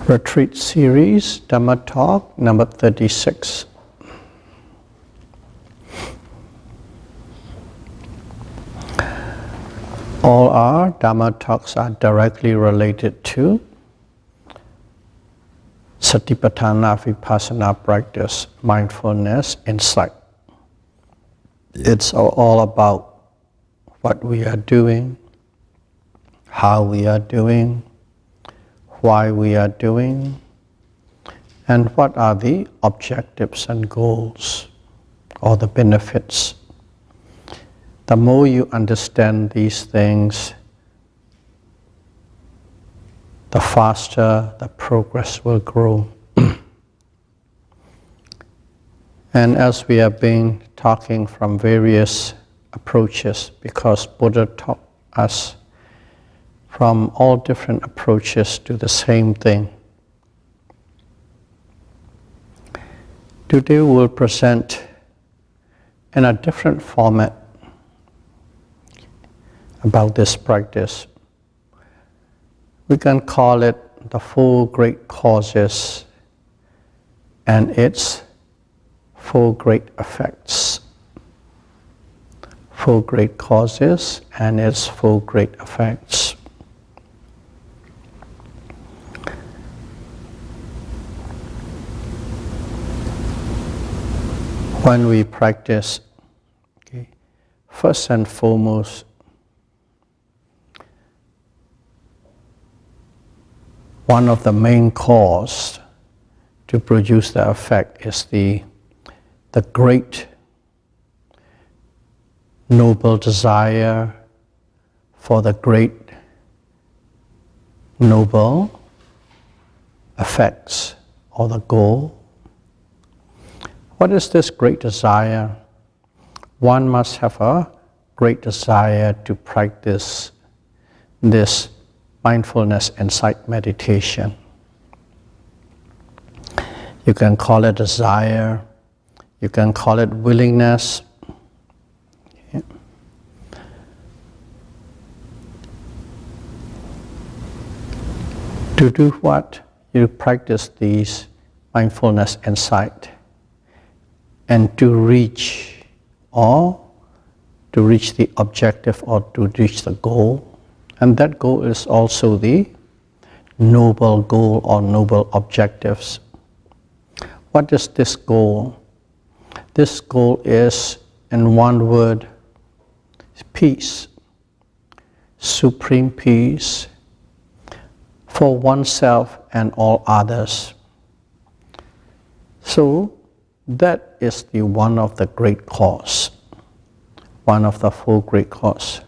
Retreat Series, Dhamma Talk, number 36. All our Dhamma talks are directly related to Satipatthana, Vipassana practice, mindfulness, insight. It's all about what we are doing, how we are doing, why we are doing, and what are the objectives and goals or the benefits. The more you understand these things, the faster the progress will grow. And as we have been talking from various approaches, because Buddha taught us from all different approaches to the same thing. Today we'll present in a different format about this practice. We can call it the Four Great Causes and its Four Great Effects. Four Great Causes and its Four Great Effects. When we practice, first and foremost, one of the main causes to produce the effect is the great noble desire for the great noble effects or the goal. What is this great desire? One must have a great desire to practice this mindfulness insight meditation. You can call it desire, you can call it willingness. Okay. To do what? You practice these mindfulness insight. And to reach the objective or to reach the goal. And that goal is also the noble goal or noble objectives. What is this goal? This goal is, in one word, peace. Supreme peace for oneself and all others. So, that is the one of the great cause, one of the four great causes,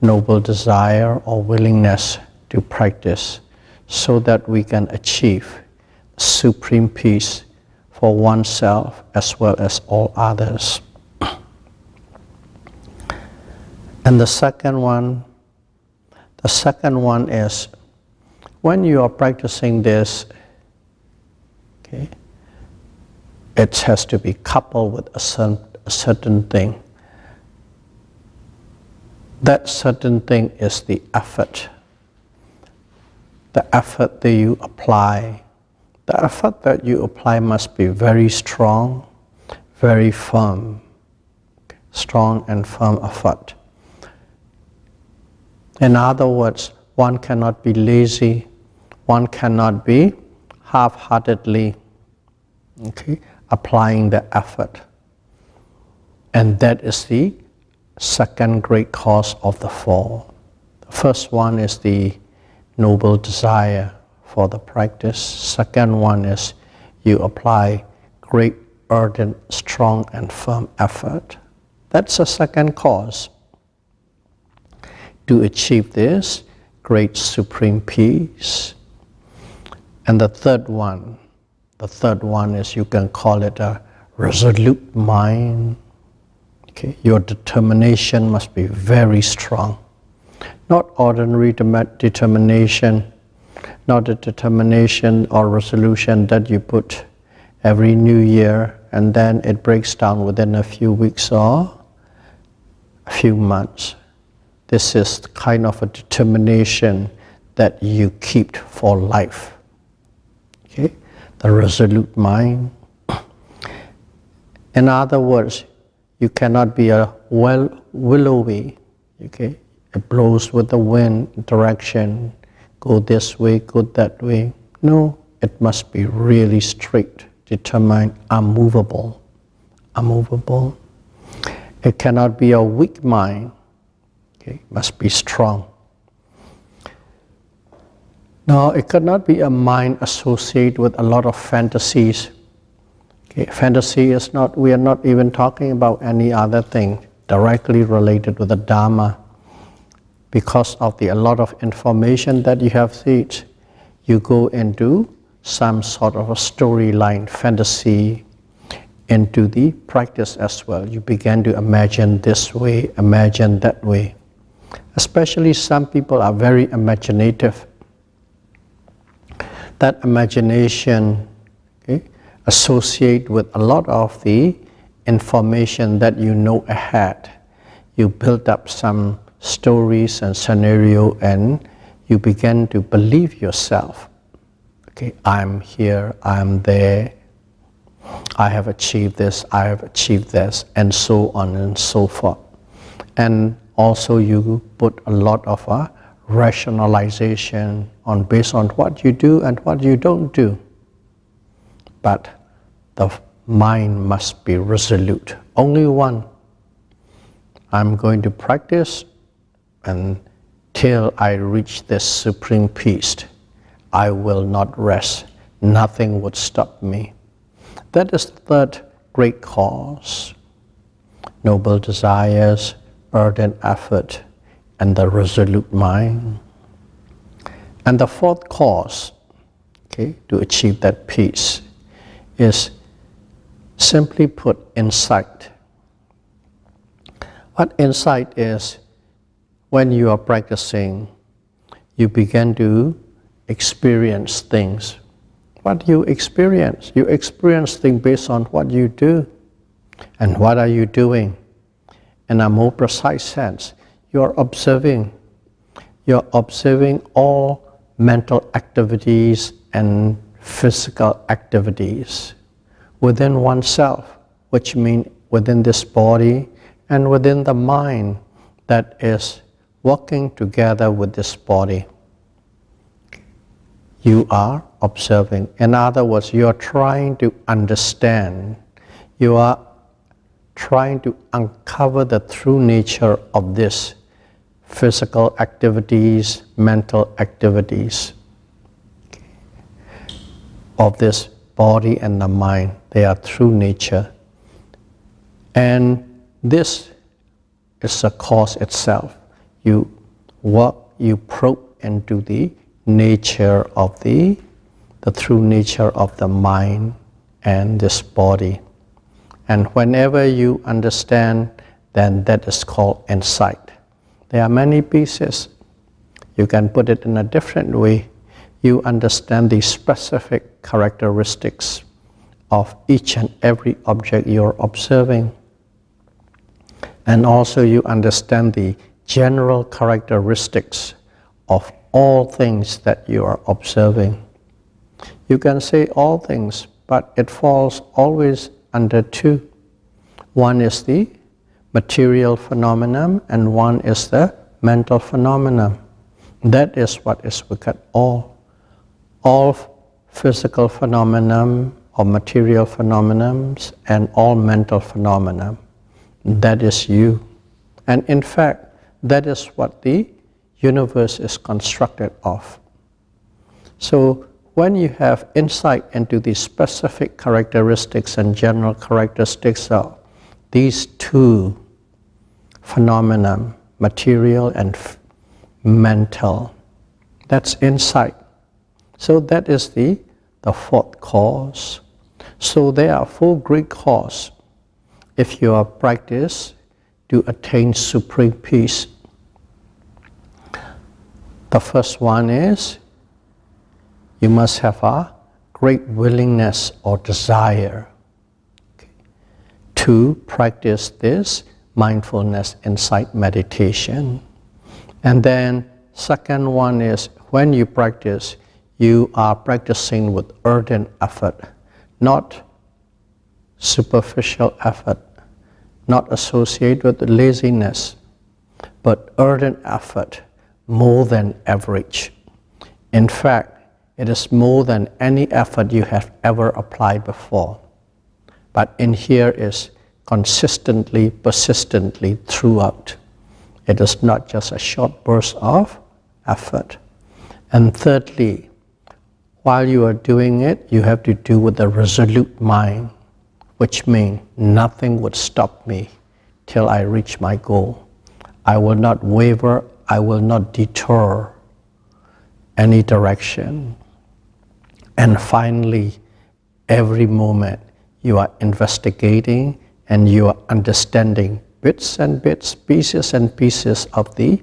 noble desire or willingness to practice so that we can achieve supreme peace for oneself as well as all others. And the second one is when you are practicing this, it has to be coupled with a certain thing. That certain thing is the effort. The effort that you apply. The effort that you apply must be very strong, very firm. Strong and firm effort. In other words, one cannot be lazy, one cannot be half-heartedly applying the effort. And that is the second great cause of the four. The first one is the noble desire for the practice. Second one is you apply great, ardent, strong and firm effort. That's the second cause to achieve this great supreme peace. And the third one is, you can call it a resolute mind. Your determination must be very strong. Not ordinary determination, not a determination or resolution that you put every new year and then it breaks down within a few weeks or a few months. This is kind of a determination that you keep for life. the resolute mind. In other words, you cannot be a willowy, okay? It blows with the wind, direction, go this way, go that way. No, it must be really strict, determined, unmovable. Unmovable. It cannot be a weak mind, okay? It must be strong. Now, it cannot be a mind associated with a lot of fantasies. Okay, fantasy is not, we are not even talking about any other thing directly related with the Dhamma. Because of a lot of information that you have seen, you go into some sort of a storyline, fantasy, into the practice as well. You begin to imagine this way, imagine that way. Especially some people are very imaginative. That imagination, okay, associate with a lot of the information that you know ahead. You build up some stories and scenario and you begin to believe yourself. Okay, I'm here, I'm there, I have achieved this, I have achieved this, and so on and so forth. And also you put a lot of rationalization based on what you do and what you don't do. But the mind must be resolute. Only one. I'm going to practice until I reach this supreme peace. I will not rest. Nothing would stop me. That is the third great cause. Noble desires, ardent effort, and the resolute mind. And the fourth cause, okay, to achieve that peace is simply put insight. What insight is, when you are practicing, you begin to experience things. What do you experience? You experience things based on what you do. And what are you doing? In a more precise sense, you are observing. You're observing all mental activities and physical activities within oneself, which means within this body and within the mind that is working together with this body. You are observing. In other words, you are trying to understand. You are trying to uncover the true nature of this physical activities, mental activities, of this body and the mind. They are true nature. And this is the cause itself. You work, you probe into the nature of the true nature of the mind and this body. And whenever you understand, then that is called insight. There are many pieces. You can put it in a different way. You understand the specific characteristics of each and every object you're observing. And also you understand the general characteristics of all things that you are observing. You can say all things, but it falls always under two. One is the material phenomenon and one is the mental phenomenon. That is what is we call all. All physical phenomena or material phenomena and all mental phenomena. That is you. And in fact, that is what the universe is constructed of. So when you have insight into the specific characteristics and general characteristics of these two phenomena, material and mental, that's insight. So that is the fourth cause. So there are four great causes if you are practice to attain supreme peace. The first one is you must have a great willingness or desire to practice this mindfulness insight meditation. And then second one is when you practice, you are practicing with ardent effort, not superficial effort, not associated with laziness, but ardent effort, more than average. In fact, it is more than any effort you have ever applied before. But in here is consistently, persistently throughout. It is not just a short burst of effort. And thirdly, while you are doing it, you have to do with a resolute mind, which means nothing would stop me till I reach my goal. I will not waver, I will not detour any direction. And finally, every moment you are investigating and you are understanding bits and bits, pieces and pieces of the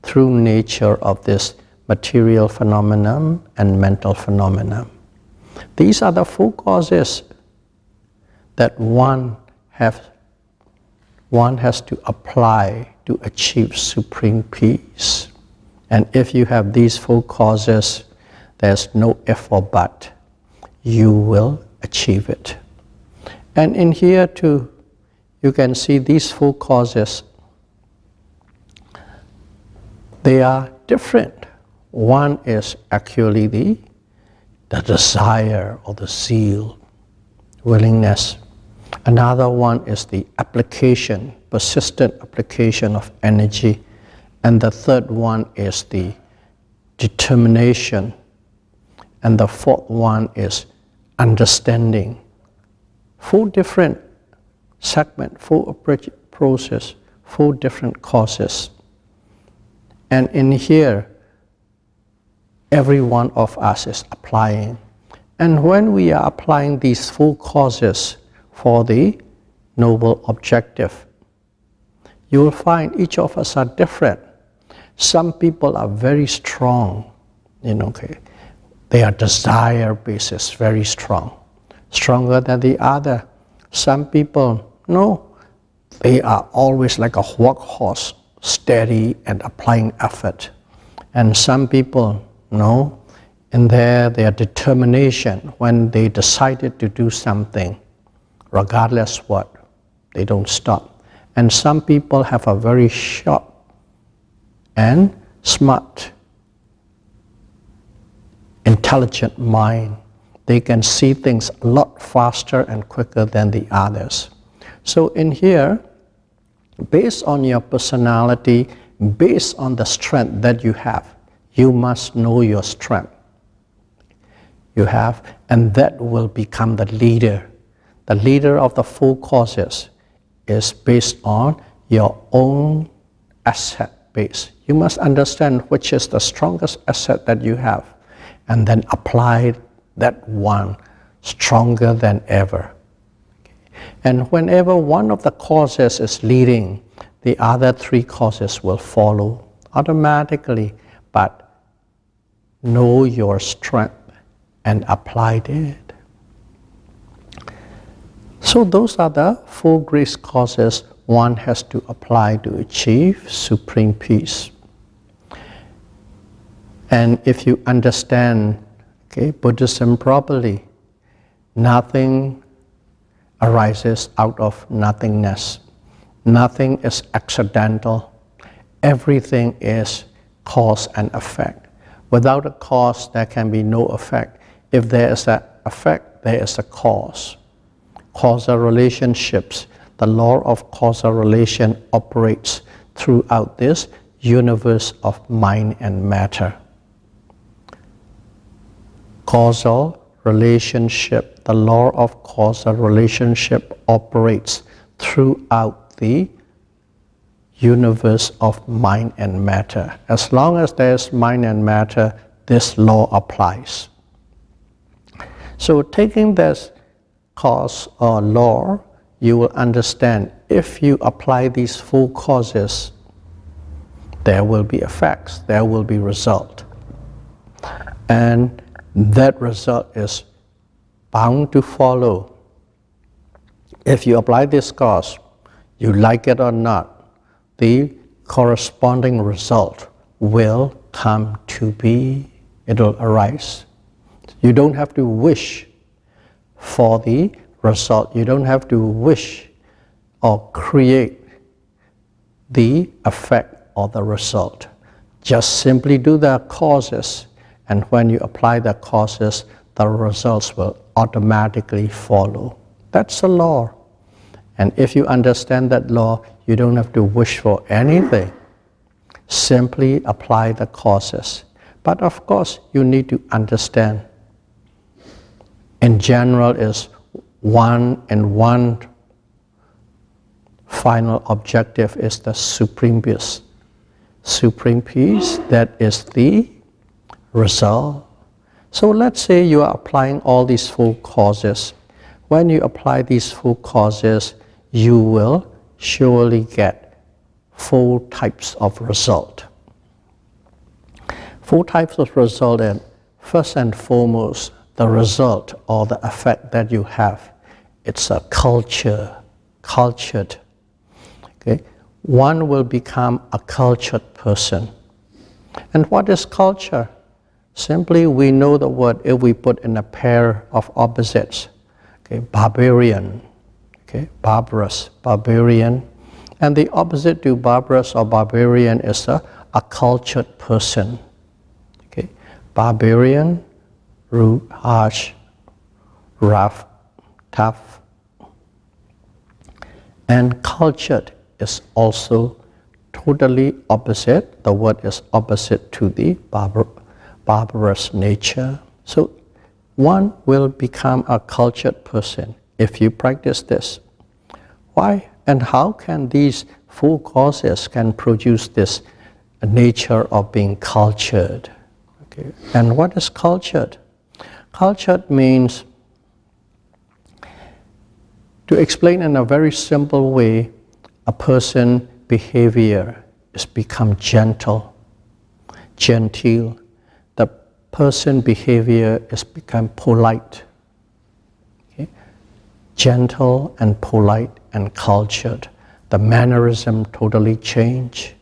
true nature of this material phenomenon and mental phenomenon. These are the four causes that one has to apply to achieve supreme peace. And if you have these four causes, there's no if or but. You will achieve it. And in here too, you can see these four causes. They are different. One is actually the desire or the zeal, willingness. Another one is the application, persistent application of energy. And the third one is the determination. And the fourth one is understanding. Four different segments, four processes, four different causes. And in here, every one of us is applying. And when we are applying these four causes for the noble objective, you will find each of us are different. Some people are very strong, they are desire-based, very strong, stronger than the other. Some people, no, they are always like a workhorse, steady and applying effort. And some people, no, in their determination, when they decided to do something, regardless what, they don't stop. And some people have a very sharp and smart, intelligent mind. They can see things a lot faster and quicker than the others. So in here, based on your personality, based on the strength that you have, you must know your strength. You have, and that will become the leader. The leader of the four causes is based on your own asset base. You must understand which is the strongest asset that you have, and then apply that one stronger than ever. And whenever one of the causes is leading, the other three causes will follow automatically. But know your strength and apply it. So those are the four grace causes one has to apply to achieve supreme peace. And if you understand Buddhism properly, nothing arises out of nothingness. Nothing is accidental. Everything is cause and effect. Without a cause, there can be no effect. If there is an effect, there is a cause. Causal relationships, the law of causal relation operates throughout this universe of mind and matter. Causal relationship, the law of causal relationship operates throughout the universe of mind and matter. As long as there's mind and matter, this law applies. So taking this cause or law, you will understand if you apply these four causes, there will be effects, there will be result. And that result is bound to follow. If you apply this cause, you like it or not, the corresponding result will come to be, it will arise. You don't have to wish for the result. You don't have to wish or create the effect or the result. Just simply do the causes, and when you apply the causes, the results will automatically follow. That's the law. And if you understand that law, you don't have to wish for anything. Simply apply the causes. But of course, you need to understand. In general, is one final objective is the supreme peace. Supreme peace, that is the result. So let's say you are applying all these 4 causes. When you apply these 4 causes, you will surely get 4 types of result. 4 types of result, and first and foremost, the result or the effect that you have, it's a cultured. Okay? One will become a cultured person. And what is culture? Simply, we know the word, if we put in a pair of opposites, okay, barbarian, okay, barbarous, barbarian, and the opposite to barbarous or barbarian is a cultured person. Okay, barbarian, rude, harsh, rough, tough, and cultured is also totally opposite. The word is opposite to the barbarous nature. So one will become a cultured person if you practice this. Why and how can these 4 causes can produce this nature of being cultured? Okay. And what is cultured? Cultured means, to explain in a very simple way, a person's behavior is become gentle, genteel. The person's behavior is become polite. Okay? Gentle and polite and cultured. The mannerism totally change.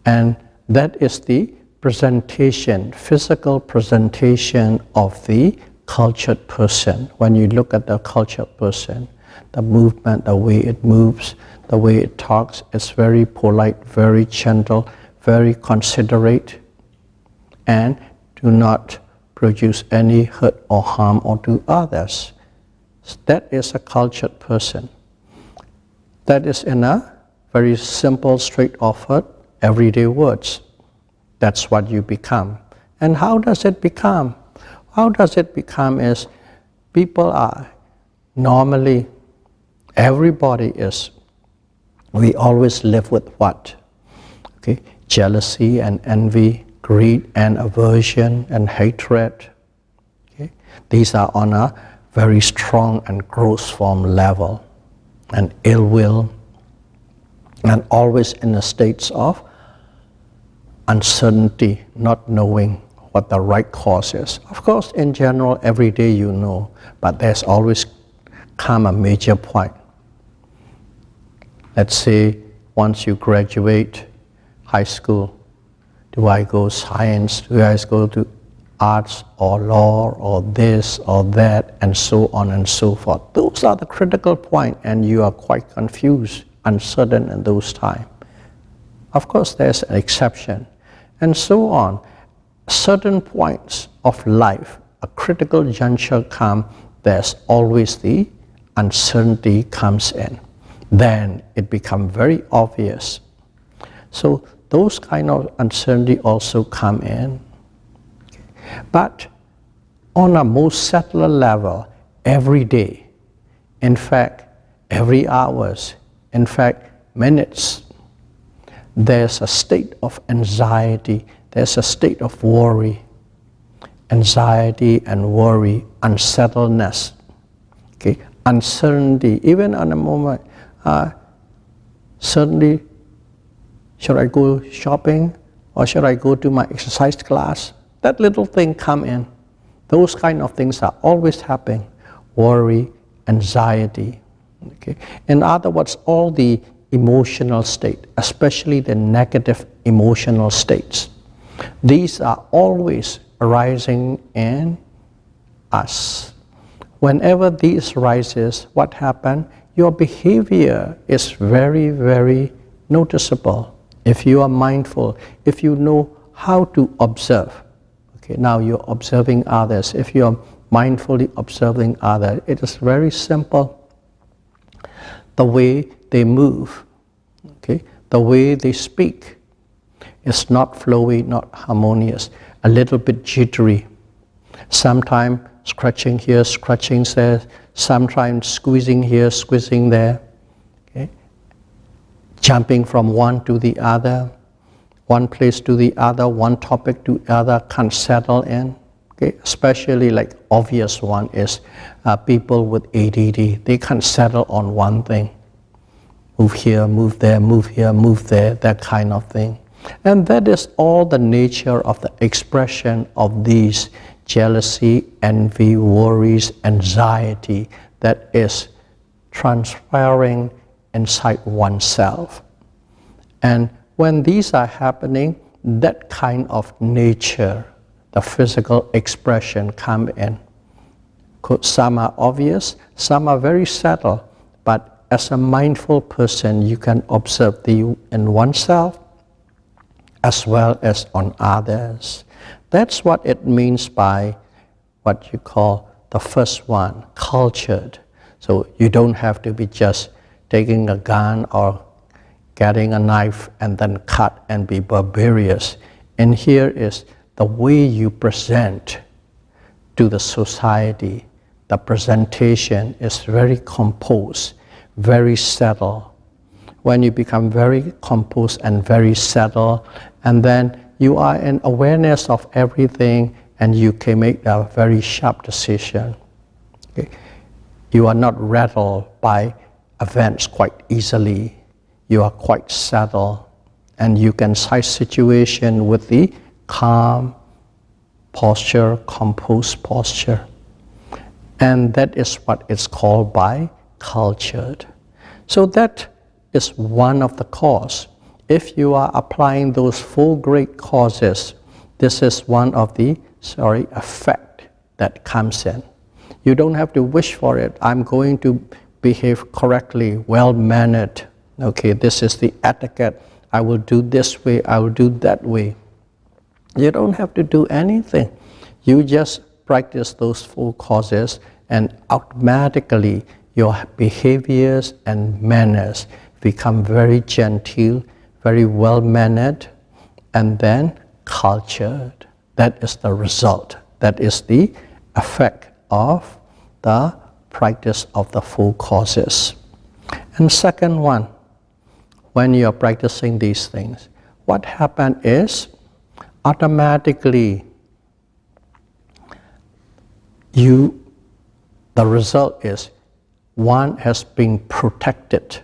And that is the presentation, physical presentation of the cultured person. When you look at the cultured person, the movement, the way it moves, the way it talks, it's very polite, very gentle, very considerate, and do not produce any hurt or harm to others. That is a cultured person. That is in a very simple, straightforward, everyday words. That's what you become. And how does it become? How does it become is people are normally, everybody is, we always live with what? Okay, jealousy and envy, greed and aversion and hatred. Okay? These are on a very strong and gross form level, and ill will, and always in a state of uncertainty, not knowing what the right cause is. Of course, in general, every day you know, but there's always come a major point. Let's say once you graduate high school, do I go science, do I go to arts or law or this or that, and so on and so forth. Those are the critical points, and you are quite confused, uncertain in those times. Of course, there's an exception, and so on. Certain points of life, a critical juncture comes, there's always the uncertainty comes in. Then it becomes very obvious. So those kind of uncertainty also come in. But on a most subtle level, every day, in fact, every hours, in fact, minutes, there's a state of anxiety, there's a state of worry, anxiety and worry, unsettledness, okay, uncertainty, even on a moment, certainly, should I go shopping or should I go to my exercise class? That little thing come in. Those kind of things are always happening. Worry, anxiety. Okay? In other words, all the emotional state, especially the negative emotional states, these are always arising in us. Whenever these rises, what happens? Your behavior is very, very noticeable. If you are mindful, if you know how to observe. Okay, now you're observing others. If you're mindfully observing others, it is very simple. The way they move, okay, the way they speak, is not flowy, not harmonious, a little bit jittery. Sometimes scratching here, scratching there, sometimes squeezing here, squeezing there, okay? Jumping from one to the other, one place to the other, one topic to the other, can't settle in. Okay? Especially like obvious one is people with ADD. They can't settle on one thing. Move here, move there, move here, move there, that kind of thing. And that is all the nature of the expression of these jealousy, envy, worries, anxiety that is transpiring inside oneself. And when these are happening, that kind of nature, the physical expression come in. Some are obvious, some are very subtle, but as a mindful person, you can observe in oneself as well as on others. That's what it means by what you call the first one, cultured. So you don't have to be just taking a gun or getting a knife and then cut and be barbarous. And here is the way you present to the society. The presentation is very composed, very settled. When you become very composed and very settled, and then you are in awareness of everything, and you can make a very sharp decision. Okay? You are not rattled by events quite easily. You are quite settled, and you can size situation with the calm posture, composed posture. And that is what is called by cultured. So that is one of the cause. If you are applying those 4 great causes, this is one of the effect that comes in. You don't have to wish for it. I'm going to behave correctly, well-mannered. Okay, this is the etiquette. I will do this way, I will do that way. You don't have to do anything. You just practice those 4 causes, and automatically your behaviors and manners become very genteel, very well-mannered, and then cultured. That is the result. That is the effect of the practice of the 4 causes. And second one, when you are practicing these things, what happens is automatically the result is one has been protected.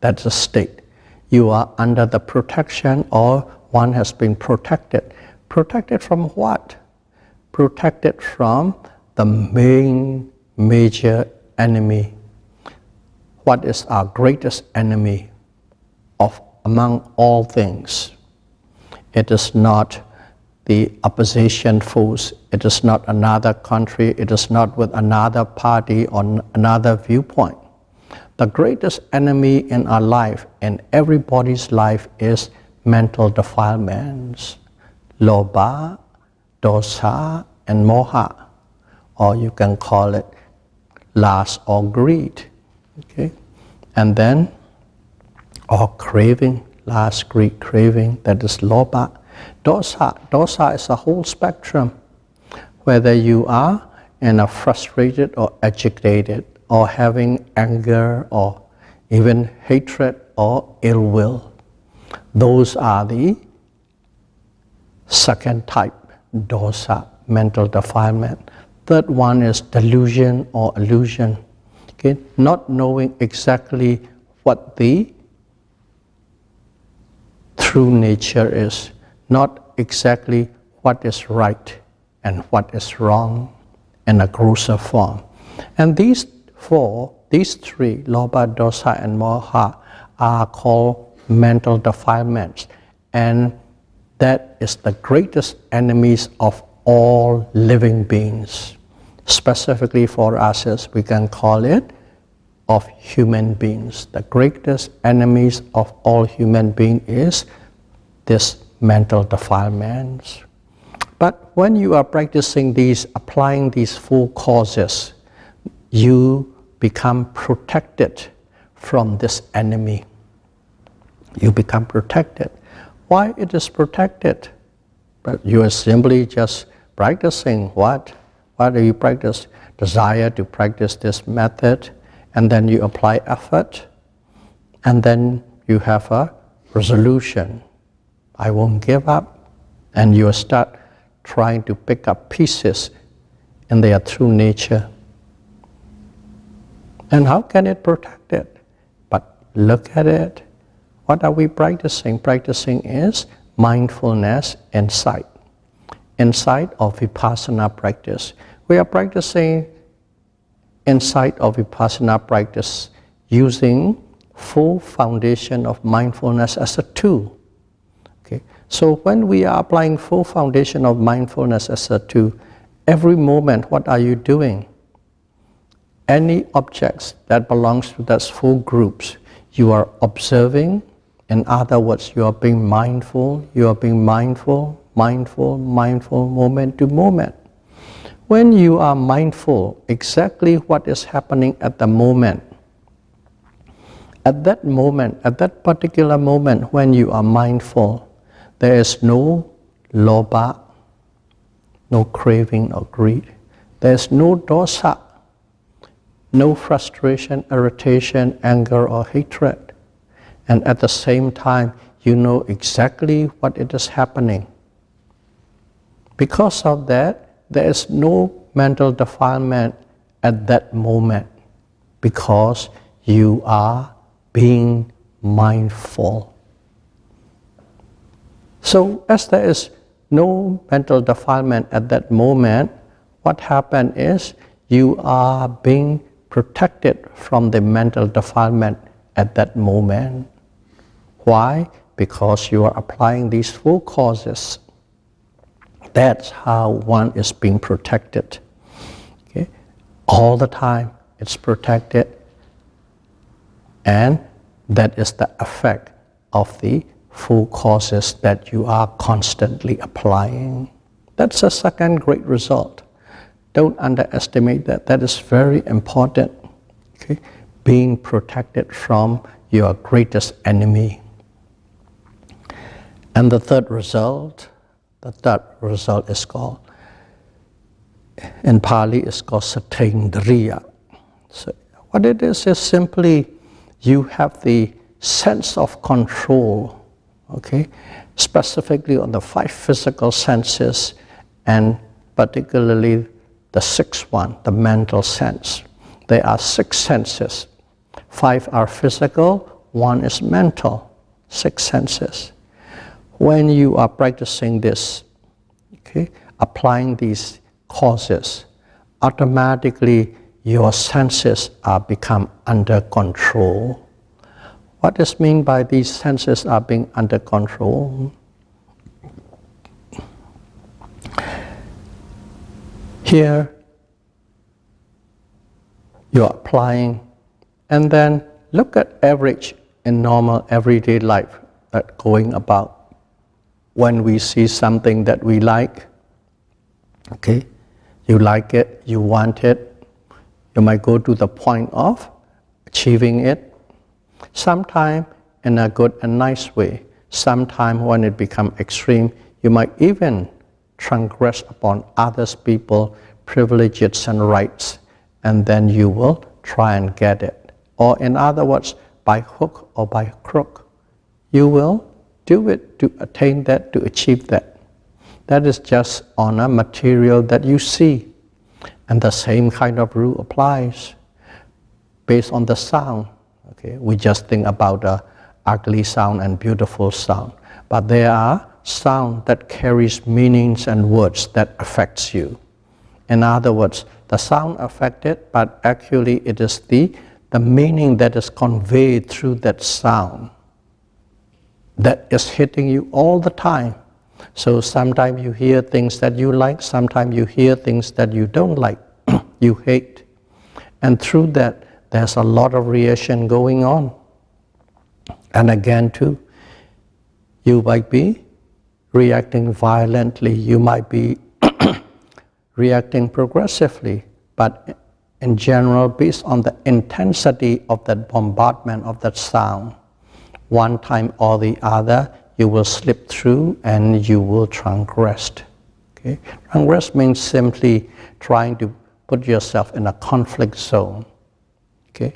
That's a state. You are under the protection, or one has been protected. Protected from what? Protected from the main major enemy. What is our greatest enemy among all things? It is not the opposition force. It is not another country. It is not with another party or another viewpoint. The greatest enemy in our life, in everybody's life, is mental defilements. Lobha, dosa, and moha. Or you can call it lust or greed. Okay? And then, or craving, lust, greed, craving, that is lobha. Dosa is a whole spectrum. Whether you are in a frustrated or agitated, or having anger, or even hatred or ill will. Those are the second type, dosa, mental defilement. Third one is delusion or illusion. Okay? Not knowing exactly what the true nature is, not exactly what is right and what is wrong in a grosser form. And these 3, lobha, dosa, and moha, are called mental defilements. And that is the greatest enemies of all living beings. Specifically for us, we can call it of human beings. The greatest enemies of all human beings is this mental defilements. But when you are practicing these, applying these 4 causes, you become protected from this enemy. You become protected. Why it is protected? But you are simply just practicing what? What do you practice? Desire to practice this method, and then you apply effort, and then you have a resolution. I won't give up. And you start trying to pick up pieces in their true nature. And how can it protect it? But look at it. What are we practicing? Practicing is mindfulness insight. Insight of Vipassana practice. We are practicing insight of Vipassana practice using 4 foundation of mindfulness as a tool. Okay. So when we are applying 4 foundation of mindfulness as a tool, every moment, what are you doing? Any objects that belongs to those 4 groups, you are observing. In other words, you are being mindful, moment to moment. When you are mindful, exactly what is happening at the moment, at that particular moment when you are mindful, there is no lobha, no craving or greed. There is no dosa, no frustration, irritation, anger or hatred. And at the same time, you know exactly what it is happening. Because of that, there is no mental defilement at that moment, because you are being mindful. So as there is no mental defilement at that moment, what happens is you are being protected from the mental defilement at that moment. Why? Because you are applying these 4 causes. That's how one is being protected. Okay? All the time it's protected, and that is the effect of the 4 causes that you are constantly applying. That's a second great result. Don't underestimate that. That is very important. Okay? Being protected from your greatest enemy. And the third result is called, in Pali it's called Satindriya. So what it is simply you have the sense of control, okay, specifically on the 5 physical senses, and particularly the 6th one, the mental sense. There are 6 senses. 5 are physical, 1 is mental, 6 senses. When you are practicing this, okay, applying these causes, automatically your senses are become under control. What is meant by these senses are being under control? Here, you're applying, and then look at average in normal everyday life that going about. When we see something that we like, okay, you like it, you want it, you might go to the point of achieving it. Sometimes in a good and nice way. Sometimes when it becomes extreme, you might even transgress upon others people privileges and rights, and then you will try and get it. Or in other words, by hook or by crook, you will do it to attain that, to achieve that. That is just on a material that you see. And the same kind of rule applies based on the sound. Okay, we just think about the ugly sound and beautiful sound. But there are sound that carries meanings and words that affects you. In other words, the sound affected, but actually it is the meaning that is conveyed through that sound that is hitting you all the time. So sometimes you hear things that you like, sometimes you hear things that you don't like. you hate. And through that, there's a lot of reaction going on. And again too, you might be reacting violently, you might be reacting progressively, but in general, based on the intensity of that bombardment of that sound, one time or the other, you will slip through and you will transgress. Okay? Transgress means simply trying to put yourself in a conflict zone, okay?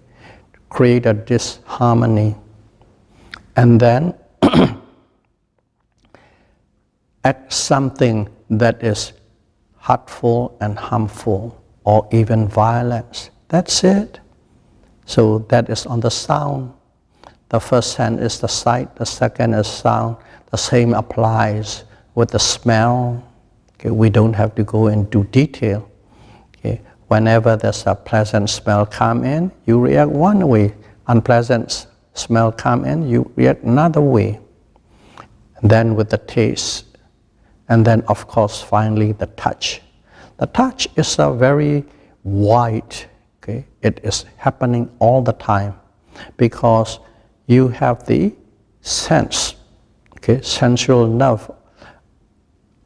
Create a disharmony, and then act something that is hurtful and harmful, or even violence. That's it. So that is on the sound. The first sense is the sight, the second is sound. The same applies with the smell. Okay, we don't have to go into detail. Okay, whenever there's a pleasant smell come in, you react one way. Unpleasant smell come in, you react another way. And then with the taste, and then of course finally the touch. The touch is a very wide, okay? It is happening all the time because you have the sense, okay, sensual nerve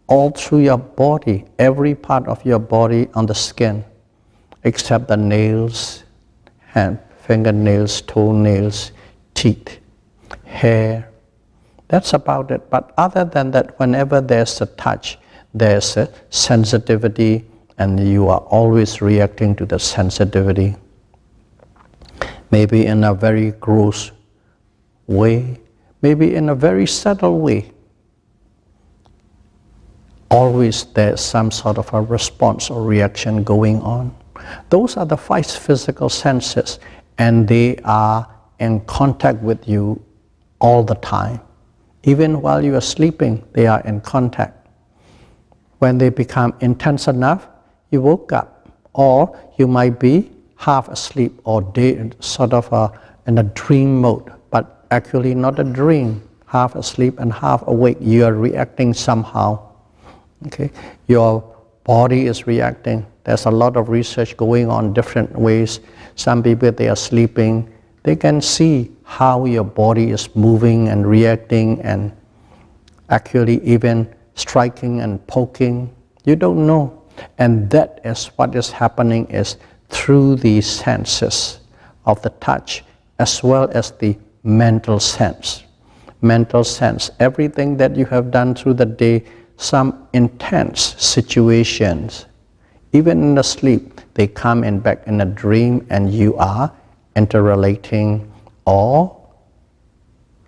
all through your body, every part of your body on the skin, except the nails, hand, fingernails, toenails, teeth, hair. That's about it. But other than that, whenever there's a touch, there's a sensitivity, and you are always reacting to the sensitivity. Maybe in a very gross way, maybe in a very subtle way. Always there's some sort of a response or reaction going on. Those are the five physical senses, and they are in contact with you all the time. Even while you are sleeping, they are in contact. When they become intense enough, you woke up, or you might be half asleep or sort of in a dream mode, but actually not a dream, half asleep and half awake. You are reacting somehow. Okay, your body is reacting. There's a lot of research going on different ways. Some people, they are sleeping, they can see how your body is moving and reacting and actually even striking and poking. You don't know. And that is what is happening is through the senses of the touch as well as the mental sense. Mental sense, everything that you have done through the day, some intense situations, even in the sleep, they come in back in a dream and you are interrelating or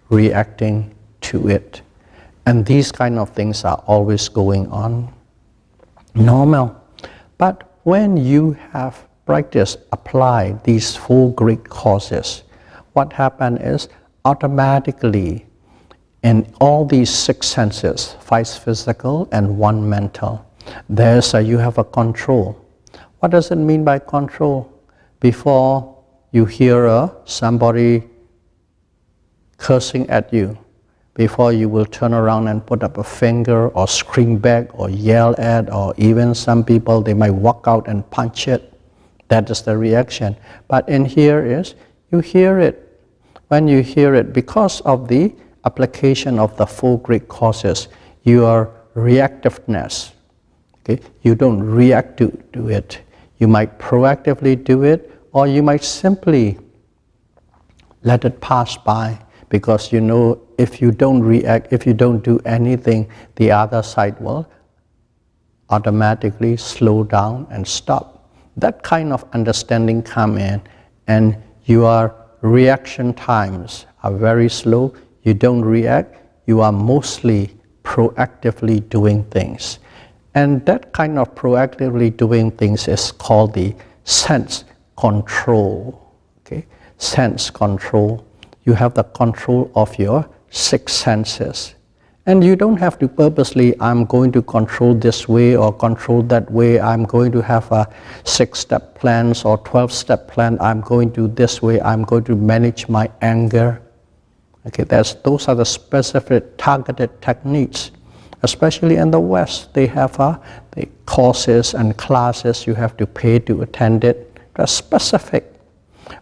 reacting to it. And these kind of things are always going on. Normal. But when you have practiced, applied these four great causes, what happens is automatically in all these six senses, five physical and one mental, you have a control. What does it mean by control? Before you hear somebody cursing at you, before you will turn around and put up a finger or scream back or yell at, or even some people, they might walk out and punch it. That is the reaction. But in here is, you hear it. When you hear it, because of the application of the four great causes, your reactiveness, okay? You don't react to it. You might proactively do it, or you might simply let it pass by, because you know if you don't react, if you don't do anything, the other side will automatically slow down and stop. That kind of understanding come in, and your reaction times are very slow. You don't react, you are mostly proactively doing things. And that kind of proactively doing things is called the sense control. Okay? Sense control. You have the control of your six senses. And you don't have to purposely, I'm going to control this way or control that way, I'm going to have a 6-step plans or 12-step plan, I'm going to this way, I'm going to manage my anger. Okay, those are the specific targeted techniques. Especially in the West, they have the courses and classes you have to pay to attend it. They're specific.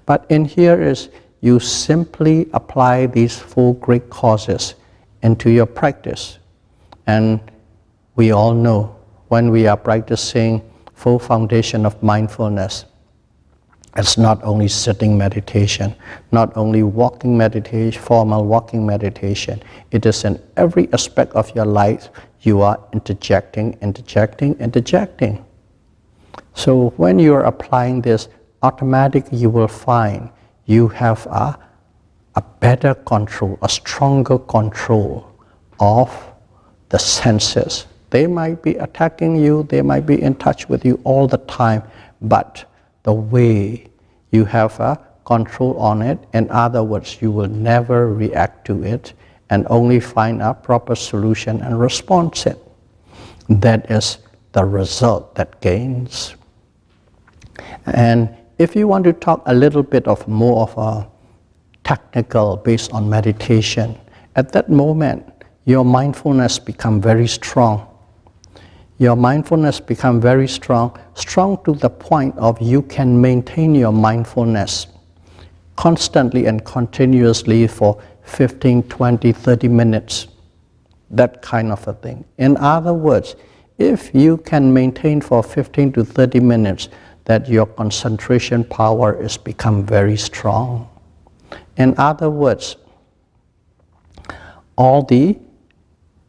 But in here is you simply apply these 4 great causes into your practice. And we all know when we are practicing 4 foundation of mindfulness, it's not only sitting meditation, not only walking meditation, formal walking meditation. It is in every aspect of your life you are interjecting. So when you are applying this, automatically you will find you have a better control, a stronger control of the senses. They might be attacking you, they might be in touch with you all the time, but the way you have a control on it, in other words, you will never react to it and only find a proper solution and response it. That is the result that gains. And if you want to talk a little bit of more of a technical based on meditation, at that moment, your mindfulness become very strong. Your mindfulness become very strong to the point of you can maintain your mindfulness constantly and continuously for 15, 20, 30 minutes, that kind of a thing. In other words, if you can maintain for 15 to 30 minutes, that your concentration power is become very strong. In other words, all the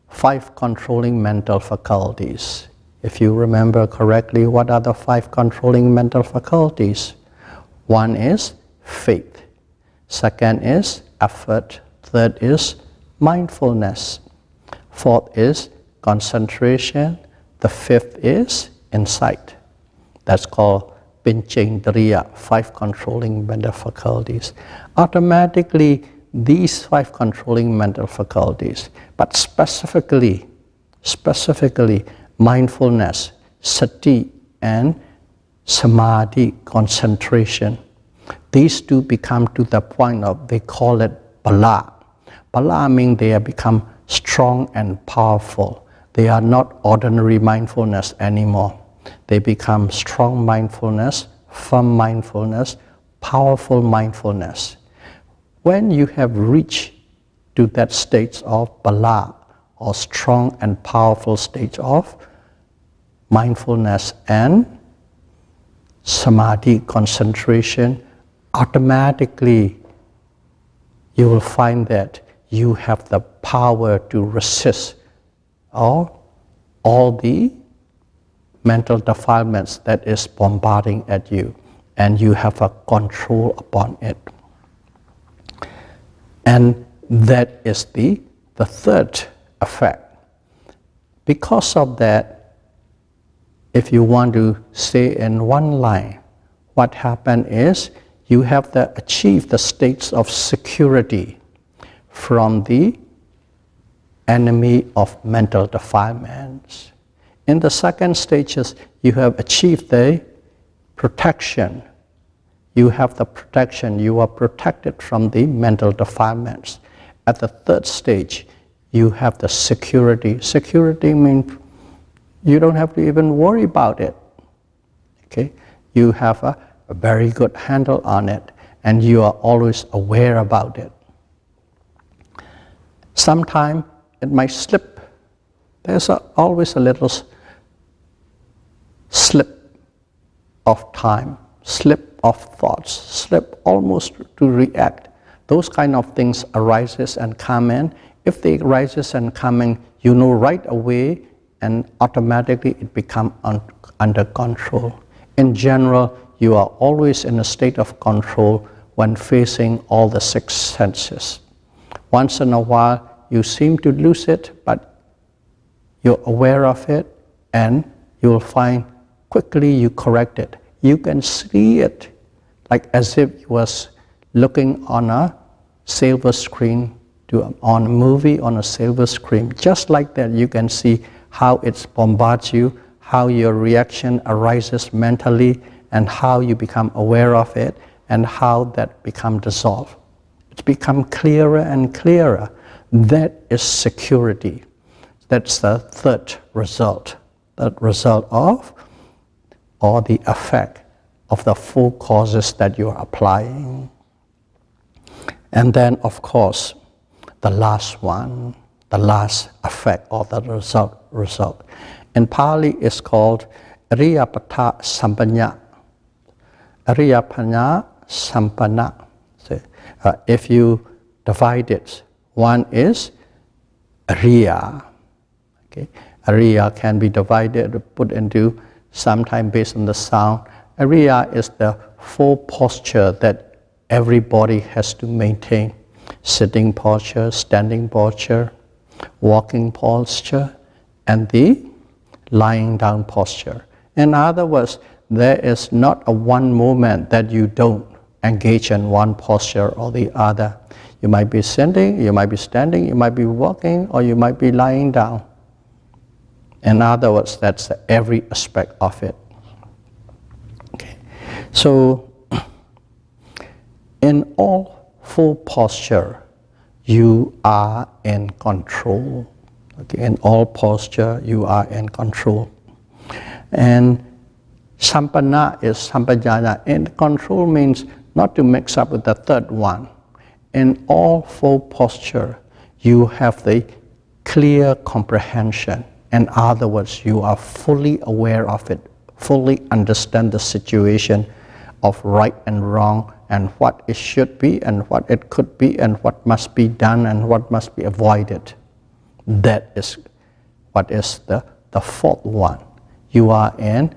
5 controlling mental faculties. If you remember correctly, what are the 5 controlling mental faculties? 1 is faith. 2nd is effort. 3rd is mindfulness. 4th is concentration. The 5th is insight. That's called Pinchendriya, 5 controlling mental faculties. Automatically, these 5 controlling mental faculties, but specifically mindfulness, sati, and samadhi, concentration. These 2 become to the point of, they call it bala. Bala means they have become strong and powerful. They are not ordinary mindfulness anymore. They become strong mindfulness, firm mindfulness, powerful mindfulness. When you have reached to that stage of bala, or strong and powerful stage of mindfulness and samadhi, concentration, automatically you will find that you have the power to resist all the mental defilements that is bombarding at you, and you have a control upon it. And that is the 3rd effect. Because of that, if you want to say in one line, what happened is you have to achieve the states of security from the enemy of mental defilements. In the 2nd stages, you have achieved the protection. You have the protection, you are protected from the mental defilements. At the 3rd stage, you have the security. Security means you don't have to even worry about it. Okay? You have a very good handle on it, and you are always aware about it. Sometimes it might slip. There's always a little slip of time, slip of thoughts, slip almost to react. Those kind of things arises and come in. If they arises and come in, you know right away, and automatically it becomes under control. In general, you are always in a state of control when facing all the 6 senses. Once in a while, you seem to lose it, but you're aware of it, and you will find quickly you correct it. You can see it like as if you was looking on a silver screen, on a movie on a silver screen. Just like that, you can see how it bombards you, how your reaction arises mentally, and how you become aware of it, and how that becomes dissolved. It's become clearer and clearer. That is security. That's the third result. The result of, or the effect of the four causes that you are applying. And then, of course, the last one, the last effect or the result. In Pali, it's called Ariyapata Sampanya. Ariyapanya Sampana. So, if you divide it, one is Ariya. Okay? Ariya can be divided, put into sometime based on the sound. Ariya is the four posture that everybody has to maintain. Sitting posture, standing posture, walking posture, and the lying down posture. In other words, there is not a one moment that you don't engage in one posture or the other. You might be sitting, you might be standing, you might be walking, or you might be lying down. In other words, that's every aspect of it. Okay. So, in all four posture, you are in control. Okay. In all posture, you are in control. And Sampana is Sampajana. And control means not to mix up with the third one. In all four posture, you have the clear comprehension. In other words, you are fully aware of it, fully understand the situation of right and wrong, and what it should be, and what it could be, and what must be done, and what must be avoided. That is what is the fourth one. You are in,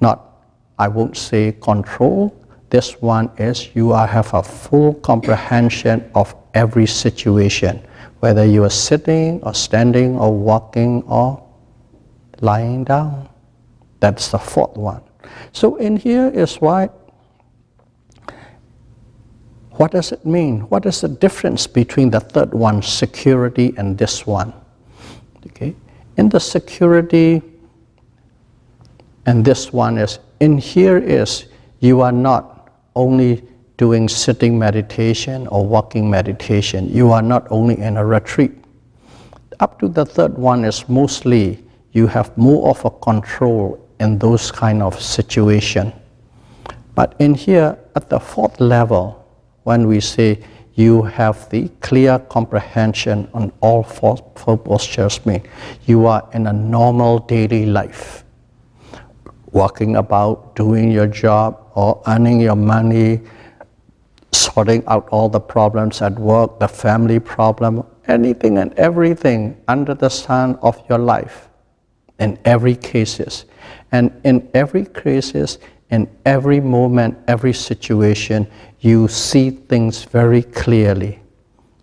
not, I won't say control, this one is you have a full comprehension of every situation, whether you are sitting or standing or walking or lying down. That's the fourth one. So in here is why, what does it mean? What is the difference between the third one, security, and this one? Okay. In the security, and this one is, in here is, you are not only doing sitting meditation or walking meditation. You are not only in a retreat. Up to the third one is mostly you have more of a control in those kind of situation. But in here, at the fourth level, when we say you have the clear comprehension on all four postures, mean you are in a normal daily life, walking about, doing your job, or earning your money, sorting out all the problems at work, the family problem, anything and everything under the sun of your life, in every cases. And in every cases, in every moment, every situation, you see things very clearly.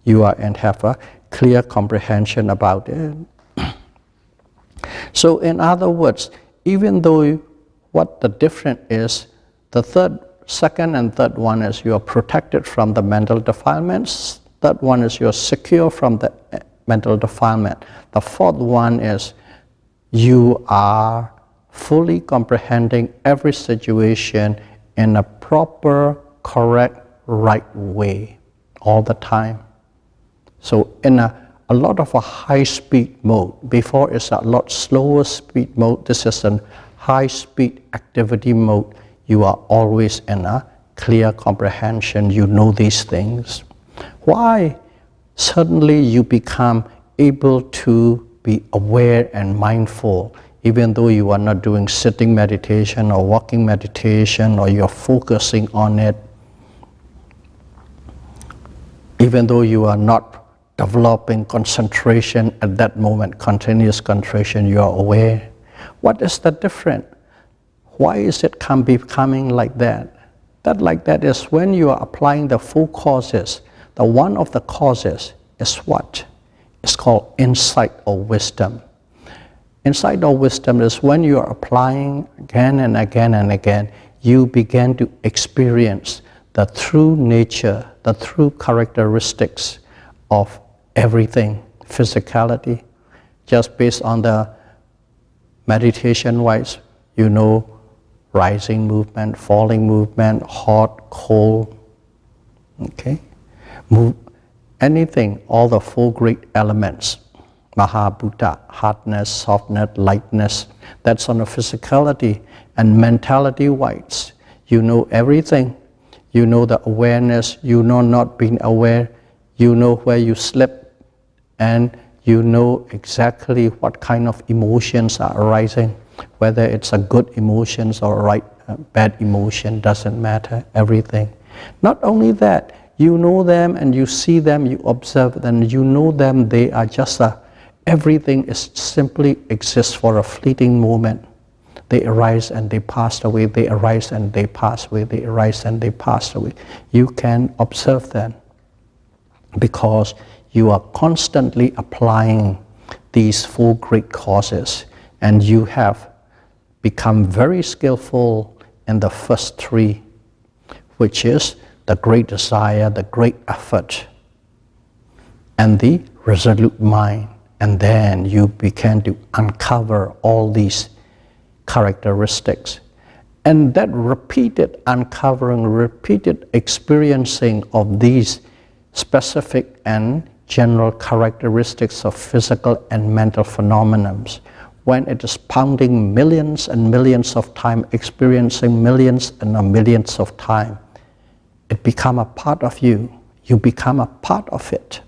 You are and have a clear comprehension about it. So in other words, even though what the difference is, the second and third one is you are protected from the mental defilements. Third one is you are secure from the mental defilement. The fourth one is you are fully comprehending every situation in a proper, correct, right way all the time. So in a lot of a high-speed mode, before it's a lot slower speed mode, this is a high-speed activity mode. You are always in a clear comprehension, you know these things. Why? Suddenly you become able to be aware and mindful, even though you are not doing sitting meditation or walking meditation, or you're focusing on it. Even though you are not developing concentration at that moment, continuous concentration, you are aware. What is the difference? Why is it becoming like that? That is when you are applying the four causes. The one of the causes is what? It's called insight or wisdom. Insight or wisdom is when you are applying again and again and again, you begin to experience the true nature, the true characteristics of everything, physicality. Just based on the meditation-wise, you know, rising movement, falling movement, hot, cold, okay? Anything, all the four great elements. Mahabhuta, hardness, softness, lightness. That's on the physicality. And mentality-wise, you know everything. You know the awareness, you know not being aware, you know where you slip, and you know exactly what kind of emotions are arising. Whether it's a good emotions or bad emotion, doesn't matter, everything. Not only that, you know them and you see them, you observe them, you know them, they are just everything is simply exists for a fleeting moment. They arise and they pass away, they arise and they pass away, they arise and they pass away. You can observe them because you are constantly applying these four great causes, and you have become very skillful in the first three, which is the great desire, the great effort, and the resolute mind. And then you began to uncover all these characteristics. And that repeated uncovering, repeated experiencing of these specific and general characteristics of physical and mental phenomena, when it is pounding millions and millions of time, experiencing millions and millions of time, it becomes a part of you. You become a part of it.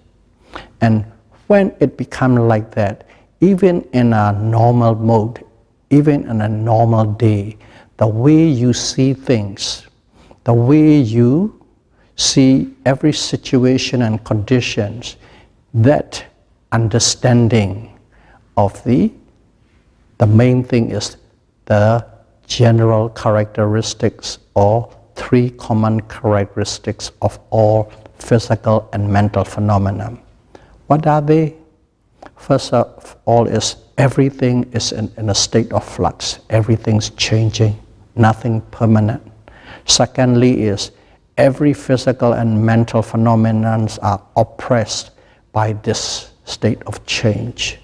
And when it becomes like that, even in a normal mode, even in a normal day, the way you see things, the way you see every situation and conditions, that understanding of the main thing is the general characteristics or three common characteristics of all physical and mental phenomena. What are they? First of all is everything is in a state of flux. Everything's changing, nothing permanent. Secondly is every physical and mental phenomena are oppressed by this state of change.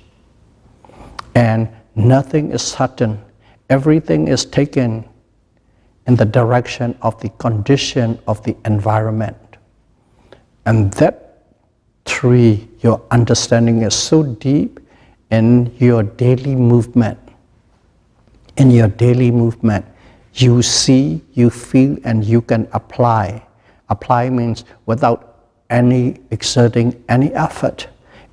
And nothing is certain. Everything is taken in the direction of the condition of the environment. And that three, your understanding is so deep in your daily movement. In your daily movement, you see, you feel, and you can apply. Apply means without any exerting any effort.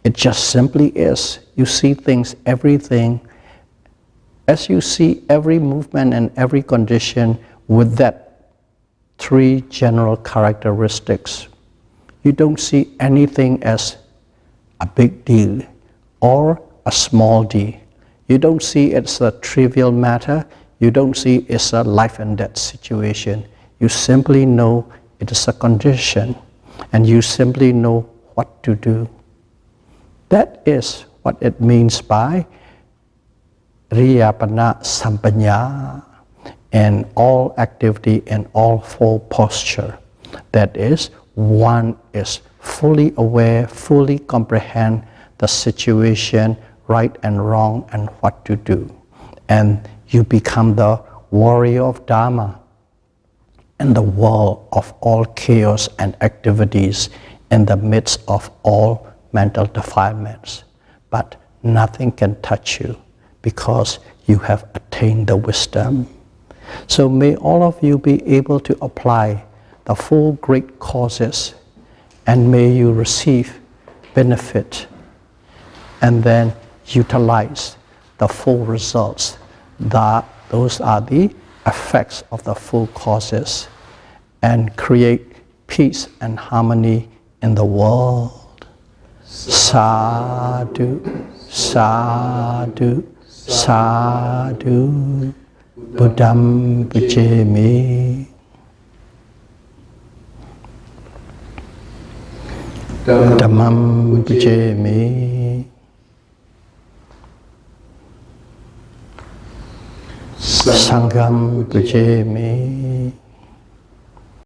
It just simply is. You see things, everything. As you see every movement and every condition with that three general characteristics, you don't see anything as a big deal or a small deal. You don't see it's a trivial matter. You don't see it's a life and death situation. You simply know it is a condition, and you simply know what to do. That is what it means by Riyapana Sampanya, and all activity and all four posture. That is, one is fully aware, fully comprehend the situation, right and wrong, and what to do. And you become the warrior of Dhamma in the world of all chaos and activities, in the midst of all mental defilements. But nothing can touch you because you have attained the wisdom. So may all of you be able to apply the four great causes, and may you receive benefit and then utilize the four results. Those are the effects of the four causes, and create peace and harmony in the world. Sadhu, sadhu, sadhu. Buddham Vijayami. Dhammam Vijayami. Sangham Vijayami.